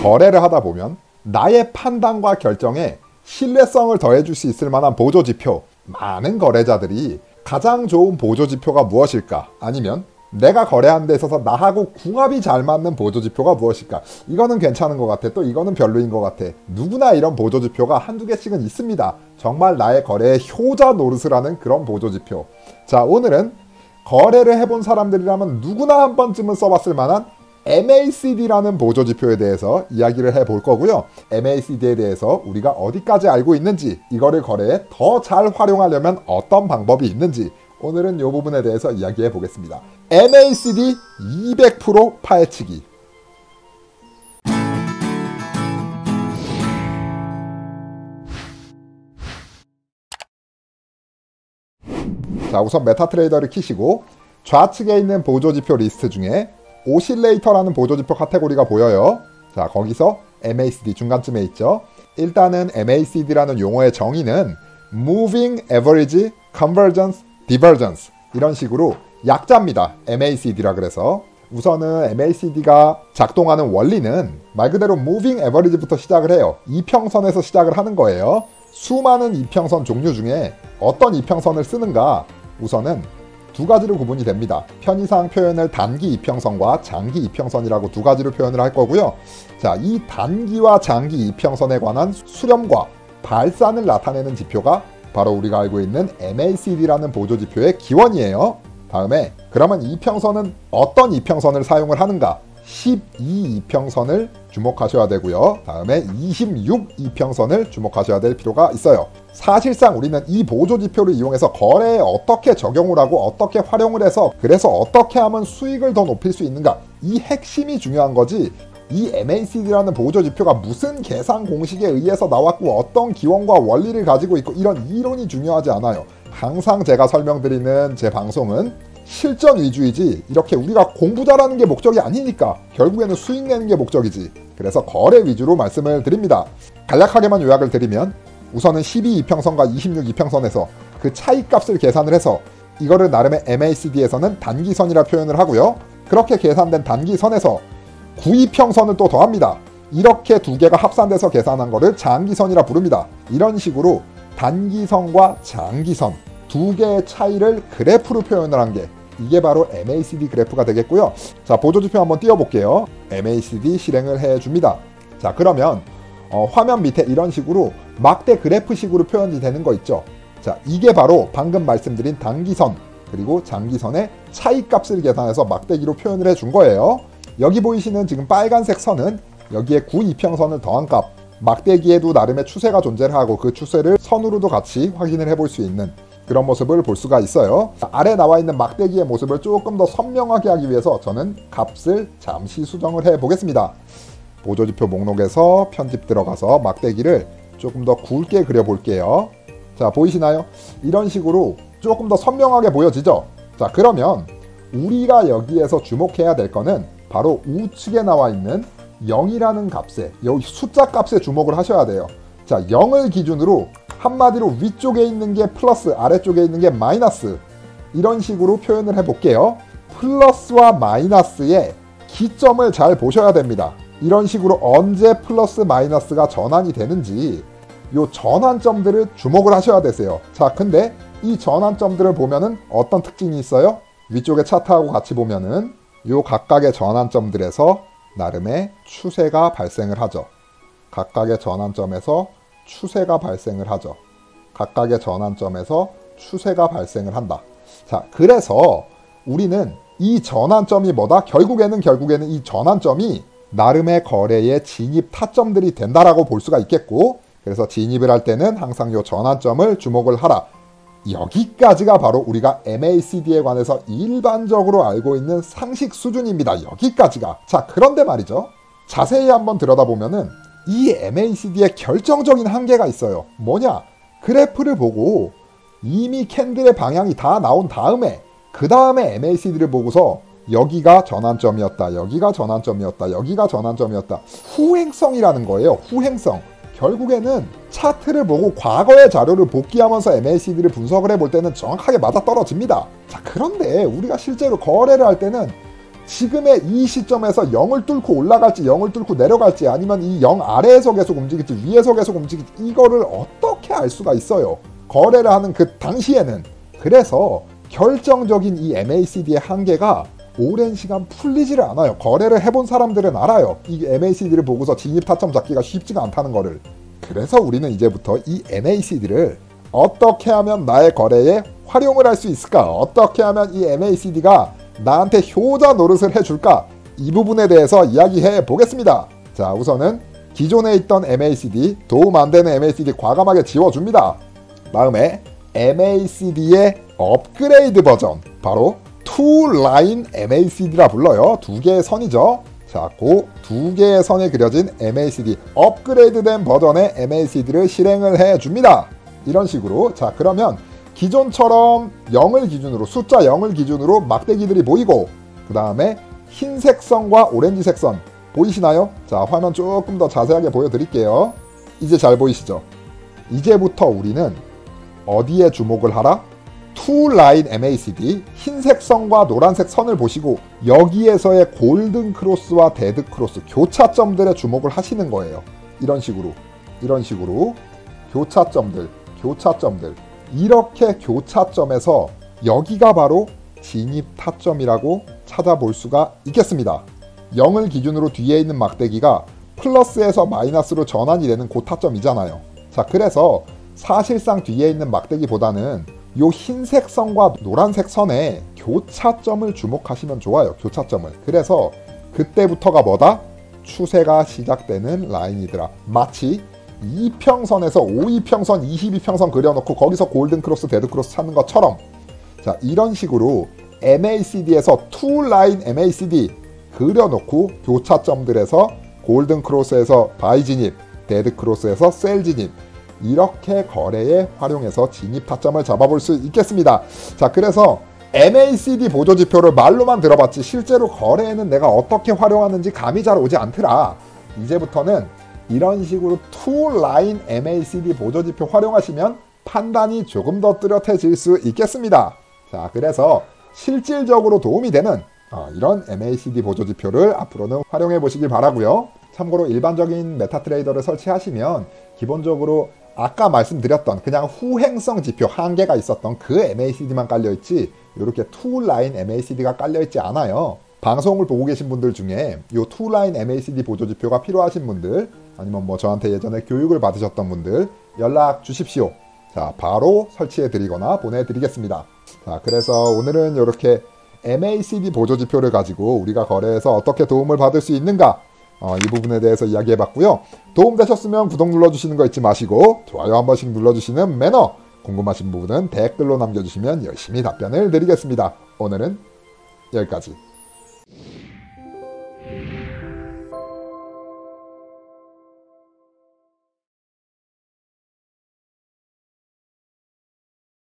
거래를 하다 보면 나의 판단과 결정에 신뢰성을 더해줄 수 있을 만한 보조지표, 많은 거래자들이 가장 좋은 보조지표가 무엇일까? 아니면 내가 거래하는 데 있어서 나하고 궁합이 잘 맞는 보조지표가 무엇일까? 이거는 괜찮은 것 같아. 또 이거는 별로인 것 같아. 누구나 이런 보조지표가 한두 개씩은 있습니다. 정말 나의 거래의 효자 노릇을 하는 그런 보조지표. 자, 오늘은 거래를 해본 사람들이라면 누구나 한 번쯤은 써봤을 만한 MACD라는 보조지표에 대해서 이야기를 해볼 거고요. MACD에 대해서 우리가 어디까지 알고 있는지, 이거를 거래에 더 잘 활용하려면 어떤 방법이 있는지, 오늘은 이 부분에 대해서 이야기해 보겠습니다. MACD 200% 파헤치기. 자, 우선 메타트레이더를 키시고 좌측에 있는 보조지표 리스트 중에 오실레이터라는 보조지표 카테고리가 보여요. 자, 거기서 MACD 중간쯤에 있죠. 일단은 MACD라는 용어의 정의는 Moving Average Convergence Divergence, 이런 식으로 약자입니다. MACD라 그래서. 우선은 MACD가 작동하는 원리는 말 그대로 Moving Average부터 시작을 해요. 이평선에서 시작을 하는 거예요. 수많은 이평선 종류 중에 어떤 이평선을 쓰는가, 우선은 두 가지로 구분이 됩니다. 편의상 표현을 단기 이평선과 장기 이평선이라고 두 가지로 표현을 할 거고요. 자, 이 단기와 장기 이평선에 관한 수렴과 발산을 나타내는 지표가 바로 우리가 알고 있는 MACD라는 보조지표의 기원이에요. 다음에 그러면 이평선은 어떤 이평선을 사용을 하는가? 12이평선을 주목하셔야 되고요. 다음에 26이평선을 주목하셔야 될 필요가 있어요. 사실상 우리는 이 보조지표를 이용해서 거래에 어떻게 적용을 하고 어떻게 활용을 해서, 그래서 어떻게 하면 수익을 더 높일 수 있는가, 이 핵심이 중요한 거지, 이 MACD라는 보조지표가 무슨 계산 공식에 의해서 나왔고 어떤 기원과 원리를 가지고 있고 이런 이론이 중요하지 않아요. 항상 제가 설명드리는 제 방송은 실전 위주이지 이렇게 우리가 공부 잘하는 게 목적이 아니니까, 결국에는 수익 내는 게 목적이지. 그래서 거래 위주로 말씀을 드립니다. 간략하게만 요약을 드리면 우선은 12이평선과 26이평선에서 그 차이값을 계산을 해서 이거를 나름의 MACD에서는 단기선이라 표현을 하고요. 그렇게 계산된 단기선에서 9이평선을 또 더합니다. 이렇게 두 개가 합산돼서 계산한 거를 장기선이라 부릅니다. 이런 식으로 단기선과 장기선 두 개의 차이를 그래프로 표현을 한 게, 이게 바로 MACD 그래프가 되겠고요. 자, 보조지표 한번 띄워볼게요. MACD 실행을 해줍니다. 자, 그러면 화면 밑에 이런 식으로 막대 그래프식으로 표현이 되는 거 있죠. 자, 이게 바로 방금 말씀드린 단기선 그리고 장기선의 차이값을 계산해서 막대기로 표현을 해준 거예요. 여기 보이시는 지금 빨간색 선은 여기에 9이평선을 더한 값, 막대기에도 나름의 추세가 존재를 하고 그 추세를 선으로도 같이 확인을 해볼 수 있는 그런 모습을 볼 수가 있어요. 아래 나와 있는 막대기의 모습을 조금 더 선명하게 하기 위해서 저는 값을 잠시 수정을 해 보겠습니다. 보조지표 목록에서 편집 들어가서 막대기를 조금 더 굵게 그려볼게요. 자, 보이시나요? 이런 식으로 조금 더 선명하게 보여지죠? 자, 그러면 우리가 여기에서 주목해야 될 거는 바로 우측에 나와 있는 0이라는 값에, 여기 숫자 값에 주목을 하셔야 돼요. 자, 0을 기준으로 한마디로 위쪽에 있는 게 플러스, 아래쪽에 있는 게 마이너스, 이런 식으로 표현을 해볼게요. 플러스와 마이너스의 기점을 잘 보셔야 됩니다. 이런 식으로 언제 플러스 마이너스가 전환이 되는지 요 전환점들을 주목을 하셔야 되세요. 자, 근데 이 전환점들을 보면은 어떤 특징이 있어요? 위쪽에 차트하고 같이 보면은 요 각각의 전환점들에서 나름의 추세가 발생을 하죠. 각각의 전환점에서 추세가 발생을 하죠. 각각의 전환점에서 추세가 발생을 한다. 자, 그래서 우리는 이 전환점이 뭐다? 결국에는 이 전환점이 나름의 거래의 진입 타점들이 된다라고 볼 수가 있겠고, 그래서 진입을 할 때는 항상 이 전환점을 주목을 하라. 여기까지가 바로 우리가 MACD에 관해서 일반적으로 알고 있는 상식 수준입니다. 여기까지가. 자, 그런데 말이죠. 자세히 한번 들여다보면은 이 MACD의 결정적인 한계가 있어요. 뭐냐? 그래프를 보고 이미 캔들의 방향이 다 나온 다음에 그 다음에 MACD를 보고서 여기가 전환점이었다, 여기가 전환점이었다, 여기가 전환점이었다. 후행성이라는 거예요. 후행성. 결국에는 차트를 보고 과거의 자료를 복귀하면서 MACD를 분석을 해볼 때는 정확하게 맞아떨어집니다. 자, 그런데 우리가 실제로 거래를 할 때는 지금의 이 시점에서 0을 뚫고 올라갈지 0을 뚫고 내려갈지 아니면 이 0 아래에서 계속 움직일지 위에서 계속 움직일지 이거를 어떻게 알 수가 있어요. 거래를 하는 그 당시에는. 그래서 결정적인 이 MACD의 한계가 오랜 시간 풀리지를 않아요. 거래를 해본 사람들은 알아요. 이 MACD를 보고서 진입 타점 잡기가 쉽지가 않다는 거를. 그래서 우리는 이제부터 이 MACD를 어떻게 하면 나의 거래에 활용을 할 수 있을까? 어떻게 하면 이 MACD가 나한테 효자 노릇을 해줄까? 이 부분에 대해서 이야기해 보겠습니다. 자, 우선은 기존에 있던 MACD, 도움 안 되는 MACD 과감하게 지워줍니다. 다음에 MACD의 업그레이드 버전, 바로 투 라인 MACD라 불러요. 두 개의 선이죠. 자, 그 두 개의 선에 그려진 MACD, 업그레이드된 버전의 MACD를 실행을 해줍니다. 이런 식으로. 자, 그러면 기존처럼 0을 기준으로, 숫자 0을 기준으로 막대기들이 보이고, 그 다음에 흰색 선과 오렌지색 선 보이시나요? 자, 화면 조금 더 자세하게 보여드릴게요. 이제 잘 보이시죠? 이제부터 우리는 어디에 주목을 하라? 투 라인 MACD, 흰색 선과 노란색 선을 보시고 여기에서의 골든 크로스와 데드 크로스, 교차점들에 주목을 하시는 거예요. 이런 식으로 교차점들, 이렇게 교차점에서 여기가 바로 진입 타점이라고 찾아볼 수가 있겠습니다. 0을 기준으로 뒤에 있는 막대기가 플러스에서 마이너스로 전환이 되는 그 타점이잖아요. 자, 그래서 사실상 뒤에 있는 막대기보다는 요 흰색 선과 노란색 선에 교차점을 주목하시면 좋아요. 교차점을. 그래서 그때부터가 뭐다? 추세가 시작되는 라인이더라. 마치 2평선에서 5이평선, 22평선 그려놓고 거기서 골든크로스, 데드크로스 찾는 것처럼, 자, 이런 식으로 MACD에서 투 라인 MACD 그려놓고 교차점들에서 골든크로스에서 바이 진입, 데드크로스에서 셀 진입, 이렇게 거래에 활용해서 진입 타점을 잡아볼 수 있겠습니다. 자, 그래서 MACD 보조지표를 말로만 들어봤지 실제로 거래에는 내가 어떻게 활용하는지 감이 잘 오지 않더라. 이제부터는 이런 식으로 투 라인 MACD 보조지표 활용하시면 판단이 조금 더 뚜렷해질 수 있겠습니다. 자, 그래서 실질적으로 도움이 되는 이런 MACD 보조지표를 앞으로는 활용해 보시길 바라고요. 참고로 일반적인 메타트레이더를 설치하시면 기본적으로 아까 말씀드렸던 그냥 후행성 지표 한계가 있었던 그 MACD만 깔려있지 이렇게 투 라인 MACD가 깔려있지 않아요. 방송을 보고 계신 분들 중에 이 투 라인 MACD 보조지표가 필요하신 분들, 아니면 뭐 저한테 예전에 교육을 받으셨던 분들 연락 주십시오. 자, 바로 설치해 드리거나 보내드리겠습니다. 자, 그래서 오늘은 이렇게 MACD 보조지표를 가지고 우리가 거래에서 어떻게 도움을 받을 수 있는가, 이 부분에 대해서 이야기해봤고요. 도움되셨으면 구독 눌러주시는 거 잊지 마시고 좋아요 한 번씩 눌러주시는 매너, 궁금하신 부분은 댓글로 남겨주시면 열심히 답변을 드리겠습니다. 오늘은 여기까지.